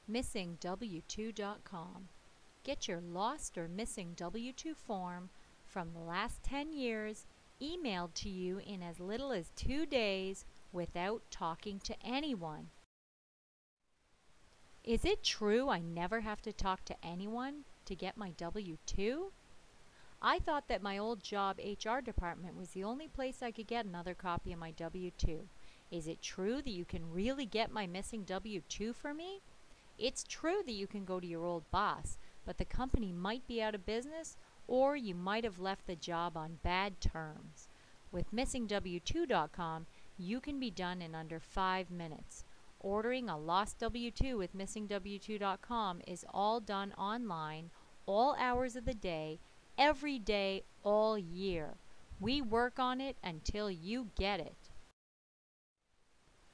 missingw2.com. Get your lost or missing W-2 form from the last 10 years emailed to you in as little as 2 days without talking to anyone. Is it true I never have to talk to anyone to get my W-2? I thought that my old job HR department was the only place I could get another copy of my W-2. Is it true that you can really get my missing W-2 for me? It's true that you can go to your old boss, but the company might be out of business or you might have left the job on bad terms. With missingw2.com, you can be done in under 5 minutes. Ordering a lost W-2 with missingw2.com is all done online, all hours of the day, every day, all year. We work on it until you get it.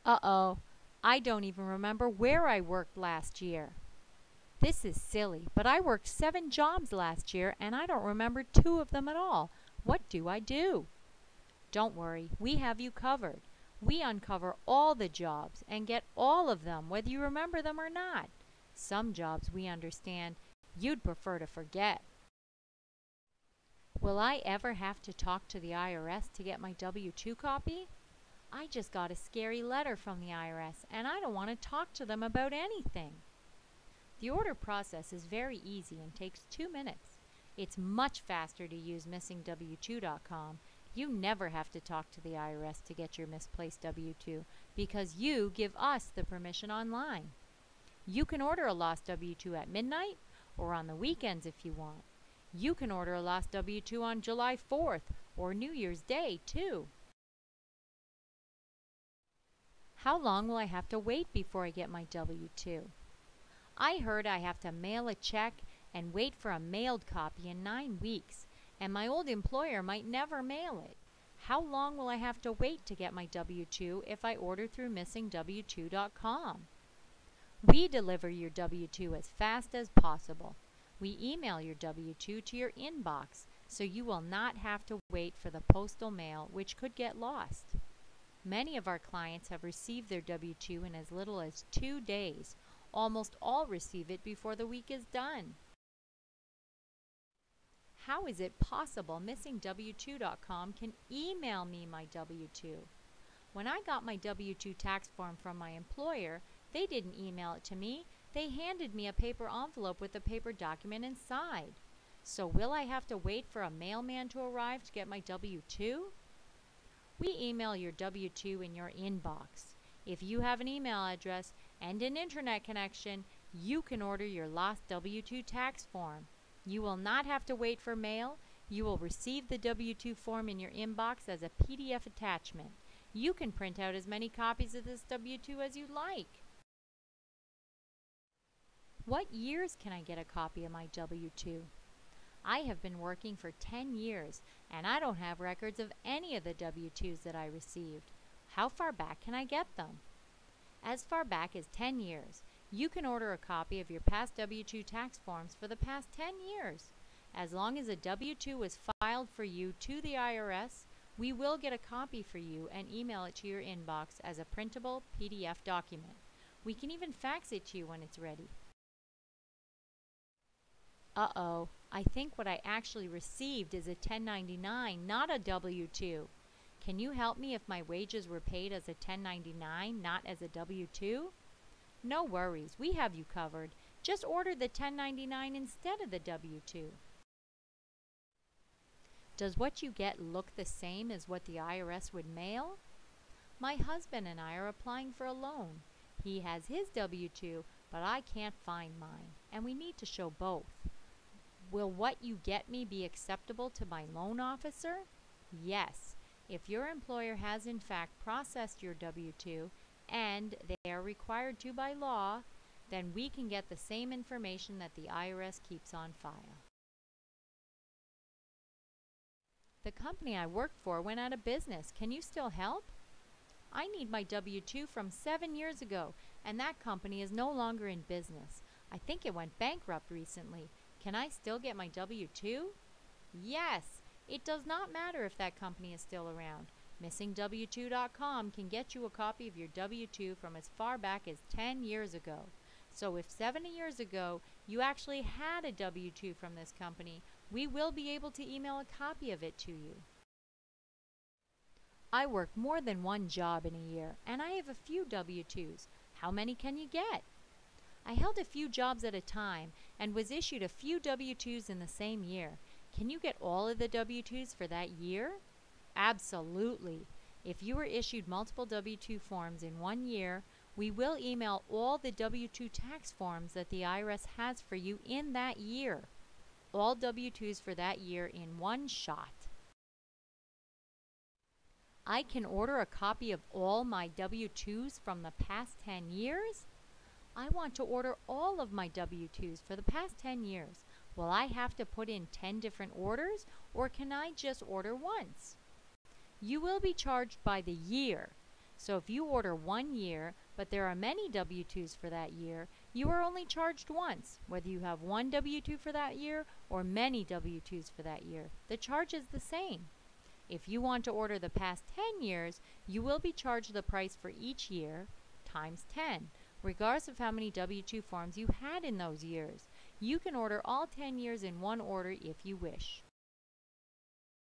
Uh-oh, I don't even remember where I worked last year. This is silly, but I worked 7 jobs last year and I don't remember 2 of them at all. What do I do? Don't worry, we have you covered. We uncover all the jobs and get all of them, whether you remember them or not. Some jobs we understand you'd prefer to forget. Will I ever have to talk to the IRS to get my W-2 copy? I just got a scary letter from the IRS and I don't want to talk to them about anything. The order process is very easy and takes 2 minutes. It's much faster to use missingw2.com. You never have to talk to the IRS to get your misplaced W-2 because you give us the permission online. You can order a lost W-2 at midnight or on the weekends if you want. You can order a lost W-2 on July 4th or New Year's Day too. How long will I have to wait before I get my W-2? I heard I have to mail a check and wait for a mailed copy in 9 weeks, and my old employer might never mail it. How long will I have to wait to get my W-2 if I order through missingw2.com? We deliver your W-2 as fast as possible. We email your W-2 to your inbox, so you will not have to wait for the postal mail, which could get lost. Many of our clients have received their W-2 in as little as 2 days. Almost all receive it before the week is done. How is it possible missingw2.com can email me my W-2? When I got my W-2 tax form from my employer, they didn't email it to me. They handed me a paper envelope with a paper document inside. So will I have to wait for a mailman to arrive to get my W-2? We email your W-2 in your inbox. If you have an email address and an internet connection, you can order your lost W-2 tax form. You will not have to wait for mail. You will receive the W-2 form in your inbox as a PDF attachment. You can print out as many copies of this W-2 as you like. What years can I get a copy of my W-2? I have been working for 10 years and I don't have records of any of the W-2s that I received. How far back can I get them? As far back as 10 years. You can order a copy of your past W-2 tax forms for the past 10 years. As long as a W-2 was filed for you to the IRS, we will get a copy for you and email it to your inbox as a printable PDF document. We can even fax it to you when it's ready. Uh-oh, I think what I actually received is a 1099, not a W-2. Can you help me if my wages were paid as a 1099, not as a W-2? No worries, we have you covered. Just order the 1099 instead of the W-2. Does what you get look the same as what the IRS would mail? My husband and I are applying for a loan. He has his W-2, but I can't find mine, and we need to show both. Will what you get me be acceptable to my loan officer? Yes, if your employer has in fact processed your W-2 and they are required to by law, then we can get the same information that the IRS keeps on file. The company I worked for went out of business. Can you still help? I need my W-2 from 7 years ago, and that company is no longer in business. I think it went bankrupt recently. Can I still get my W-2? Yes, it does not matter if that company is still around. missingw2.com can get you a copy of your W-2 from as far back as 10 years ago. So if 70 years ago you actually had a W-2 from this company, we will be able to email a copy of it to you. I work more than one job in a year, and I have a few W-2s. How many can you get? I held a few jobs at a time and was issued a few W-2s in the same year. Can you get all of the W-2s for that year? Absolutely. If you were issued multiple W-2 forms in 1 year, we will email all the W-2 tax forms that the IRS has for you in that year. All W-2s for that year in one shot. I can order a copy of all my W-2s from the past 10 years? I want to order all of my W-2s for the past 10 years. Will I have to put in 10 different orders, or can I just order once? You will be charged by the year. So if you order 1 year, but there are many W-2s for that year, you are only charged once, whether you have one W-2 for that year or many W-2s for that year. The charge is the same. If you want to order the past 10 years, you will be charged the price for each year times 10, regardless of how many W-2 forms you had in those years. You can order all 10 years in one order if you wish.